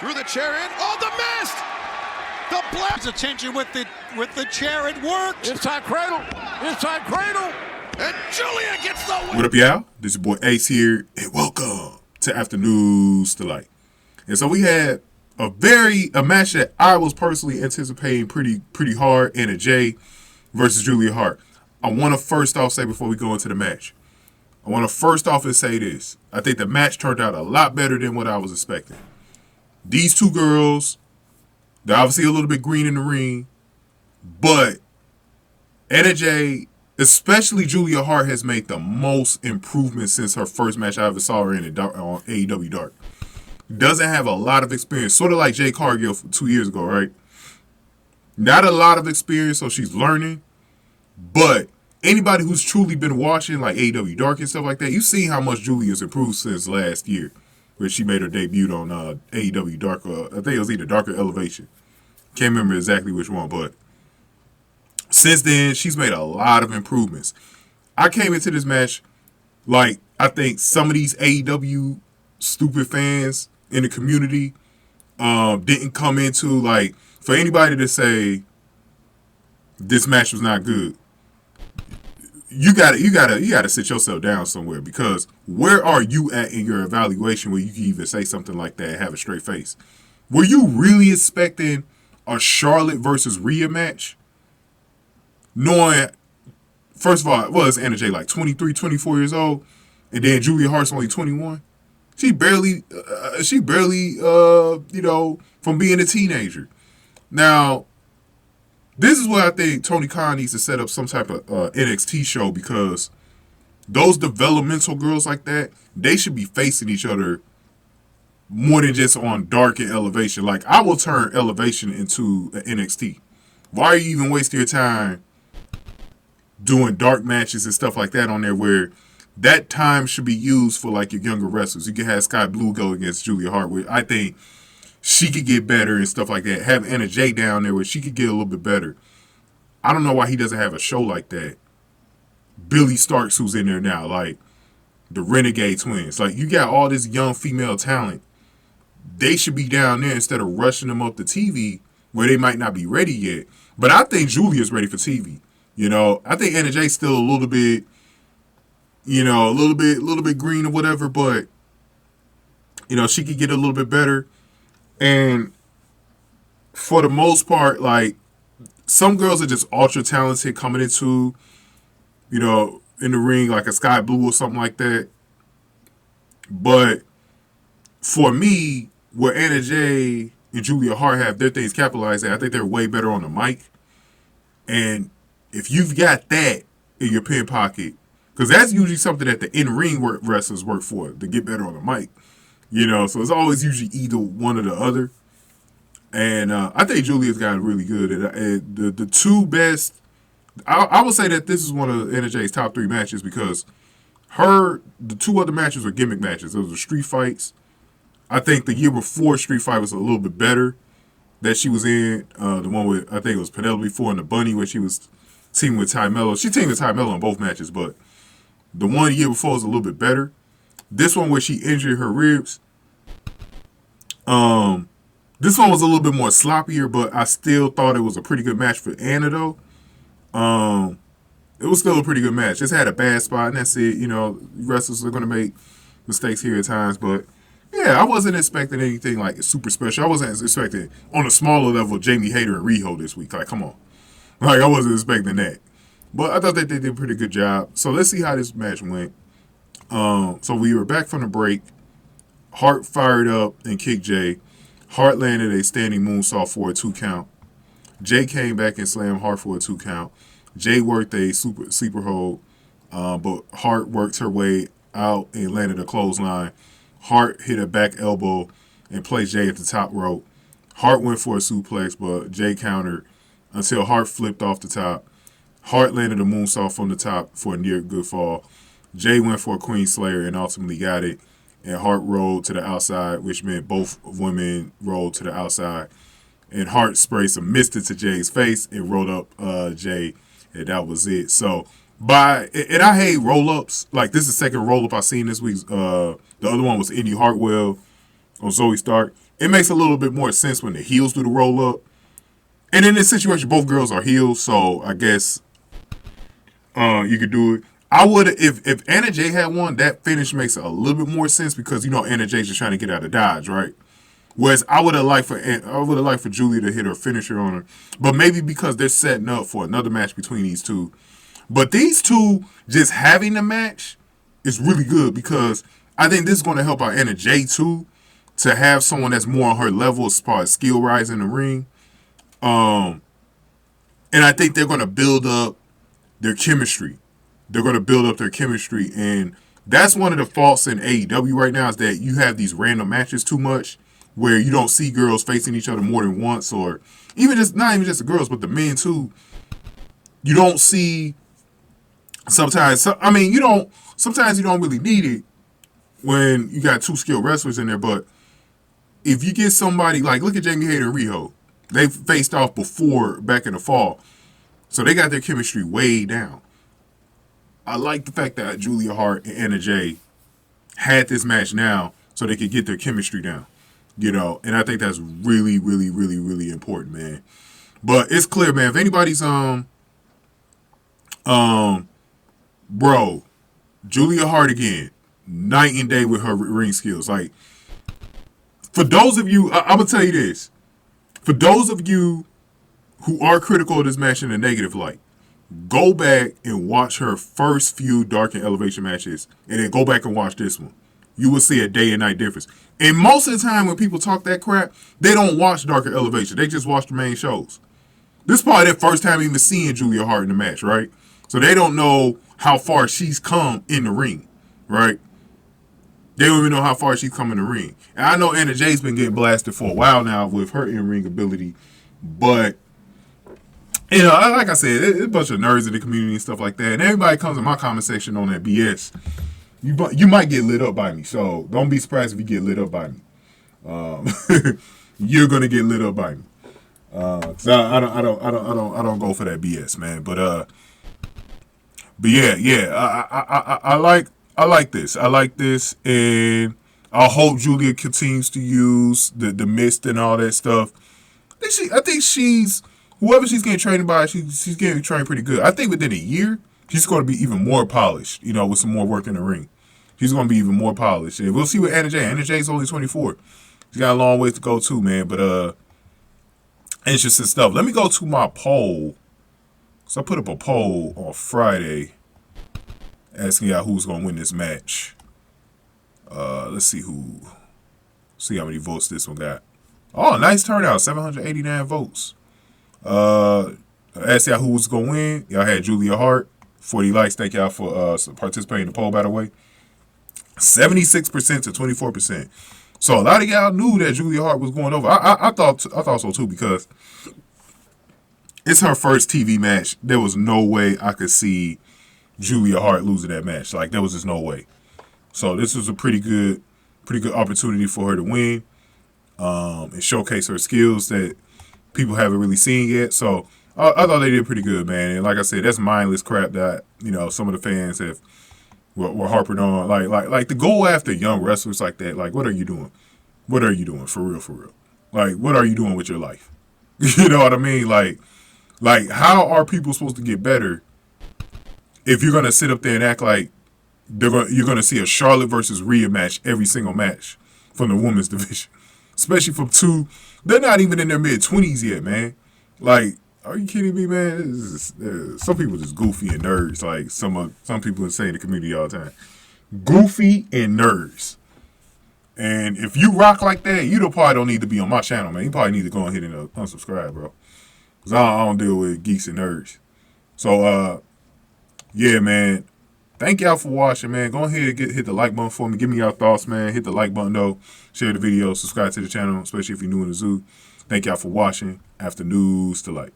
Threw the chair in. Oh, the mist! The blast. Attention with the chair. It worked. Inside cradle. Inside cradle. And Julia gets the win. What up, y'all? This is your boy Ace here, and welcome to Afternoons Delight. And so we had a match that I was personally anticipating pretty hard, Anna Jay versus Julia Hart. I want to first off say before we go into the match, I want to first off say this. I think the match turned out a lot better than what I was expecting. These two girls, they're obviously a little bit green in the ring, but Anna Jay, especially Julia Hart, has made the most improvement since her first match I ever saw her in on AEW Dark. Doesn't have a lot of experience, sort of like Jay Cargill 2 years ago, right? Not a lot of experience, so she's learning. But anybody who's truly been watching like AEW Dark and stuff like that, you see how much Julia's improved since last year, where she made her debut on AEW Dark. I think it was either Dark or Elevation. Can't remember exactly which one, but since then, she's made a lot of improvements. I came into this match like I think some of these AEW stupid fans in the community didn't come into, like, for anybody to say this match was not good, you gotta sit yourself down somewhere, because where are you at in your evaluation where you can even say something like that and have a straight face? Were you really expecting a Charlotte versus Rhea match? Knowing, first of all, well, it's Anna Jay like 23, 24 years old, and then Julia Hart's only 21. She barely, from being a teenager. Now, this is where I think Tony Khan needs to set up some type of NXT show, because those developmental girls like that, they should be facing each other more than just on Dark and Elevation. Like, I will turn Elevation into an NXT. Why are you even wasting your time doing Dark matches and stuff like that on there, where that time should be used for like your younger wrestlers? You can have Sky Blue go against Julia Hart, where I think she could get better and stuff like that. Have Anna Jay down there where she could get a little bit better. I don't know why he doesn't have a show like that. Billy Starks, who's in there now, like the Renegade Twins. Like, you got all this young female talent. They should be down there instead of rushing them up to TV where they might not be ready yet. But I think Julia's ready for TV. You know, I think Anna Jay's still a little bit, a little bit green or whatever, but, she could get a little bit better. And for the most part, like, some girls are just ultra talented coming into, in the ring, like a Sky Blue or something like that. But for me, where Anna Jay and Julia Hart have their things capitalized at, I think they're way better on the mic. And if you've got that in your pin pocket, because that's usually something that the in-ring wrestlers work for, to get better on the mic. So it's always usually either one or the other. And I think Julia's gotten really good. And the two best, I would say that this is one of Anna Jay's top 3 matches, because the 2 other matches were gimmick matches. Those were street fights. I think the year before Street Fight was a little bit better that she was in. The one with, I think it was Penelope Ford and the Bunny, where she was teaming with Ty Mello. She teamed with Ty Mello in both matches, but the one year before was a little bit better. This one where she injured her ribs, this one was a little bit more sloppier, but I still thought it was a pretty good match for Anna, though. It was still a pretty good match. Just had a bad spot, and that's it. Wrestlers are going to make mistakes here at times, but yeah, I wasn't expecting anything like super special. I wasn't expecting, on a smaller level, Jamie Hayter and Riho this week. Like, come on. Like, I wasn't expecting that. But I thought that they did a pretty good job. So let's see how this match went. So we were back from the break. Hart fired up and kicked Jay. Hart landed a standing moonsault for a 2 count. Jay came back and slammed Hart for a 2 count. Jay worked a sleeper hold, but Hart worked her way out and landed a clothesline. Hart hit a back elbow and placed Jay at the top rope. Hart went for a suplex, but Jay countered until Hart flipped off the top. Hart landed a moonsault from the top for a near good fall. Jay went for a Queen Slayer and ultimately got it. And Hart rolled to the outside, which meant both women rolled to the outside. And Hart sprayed some mist into Jay's face and rolled up Jay, and that was it. So, and I hate roll-ups. Like, this is the second roll-up I've seen this week. The other one was Indy Hartwell on Zoe Stark. It makes a little bit more sense when the heels do the roll up. And in this situation, both girls are heels, so I guess you could do it. I would if Anna Jay had won, that finish makes a little bit more sense because Anna Jay's just trying to get out of Dodge, right? Whereas I would have liked for Julia to hit her finisher on her, but maybe because they're setting up for another match between these two. But these two just having the match is really good because I think this is going to help out Anna Jay too, to have someone that's more on her level as far as skill rise in the ring. And I think they're going to build up their chemistry. They're going to build up their chemistry, and that's one of the faults in AEW right now is that you have these random matches too much, where you don't see girls facing each other more than once, or even just not even just the girls, but the men too. You don't see sometimes. I mean, sometimes you don't really need it when you got two skilled wrestlers in there. But if you get somebody like look at Jamie Hayter and Riho, they faced off before back in the fall, so they got their chemistry way down. I like the fact that Julia Hart and Anna Jay had this match now so they could get their chemistry down. And I think that's really, really, really, really important, man. But it's clear, man, if anybody's bro, Julia Hart again, night and day with her ring skills. Like, for those of you, I'm gonna tell you this. For those of you who are critical of this match in a negative light, go back and watch her first few Dark and Elevation matches, and then go back and watch this one. You will see a day and night difference. And most of the time when people talk that crap, they don't watch Dark and Elevation. They just watch the main shows. This is probably their first time even seeing Julia Hart in the match, right? So they don't know how far she's come in the ring, right? They don't even know how far she's come in the ring. And I know Anna Jay's been getting blasted for a while now with her in-ring ability, but like I said, it's a bunch of nerds in the community and stuff like that. And everybody comes in my comment section on that BS. You might get lit up by me, so don't be surprised if you get lit up by me. You're gonna get lit up by me. So I don't go for that BS, man. But yeah. I like this. I like this, and I hope Julia continues to use the mist and all that stuff. I think she's. Whoever she's getting trained by, she's getting trained pretty good. I think within a year, she's going to be even more polished, with some more work in the ring. She's going to be even more polished. And we'll see with Anna Jay. Anna Jay's only 24. She's got a long ways to go too, man. But interesting stuff. Let me go to my poll. So I put up a poll on Friday asking y'all who's going to win this match. Let's see how many votes this one got. Oh, nice turnout. 789 votes. Asked y'all who was gonna win. Y'all had Julia Hart. 40 likes. Thank y'all for participating in the poll, by the way. 76% to 24%. So a lot of y'all knew that Julia Hart was going over. I thought so too, because it's her first TV match. There was no way I could see Julia Hart losing that match. Like, there was just no way. So this was a pretty good opportunity for her to win, and showcase her skills that people haven't really seen yet. So I thought they did pretty good, man. And like I said, that's mindless crap that some of the fans were harping on. Like to go after young wrestlers like that. Like, what are you doing? What are you doing for real? Like, what are you doing with your life? You know what I mean? Like how are people supposed to get better if you're gonna sit up there and act like you're gonna see a Charlotte versus Rhea match every single match from the women's division, especially from two. They're not even in their mid-20s yet, man. Like, are you kidding me, man? Some people just goofy and nerds. Like some people say in the community all the time. Goofy and nerds. And if you rock like that, you probably don't need to be on my channel, man. You probably need to go ahead and unsubscribe, bro. Because I don't deal with geeks and nerds. So, yeah, man. Thank y'all for watching, man. Go ahead and hit the like button for me. Give me your thoughts, man. Hit the like button, though. Share the video. Subscribe to the channel, especially if you're new in the zoo. Thank y'all for watching. After News to Light.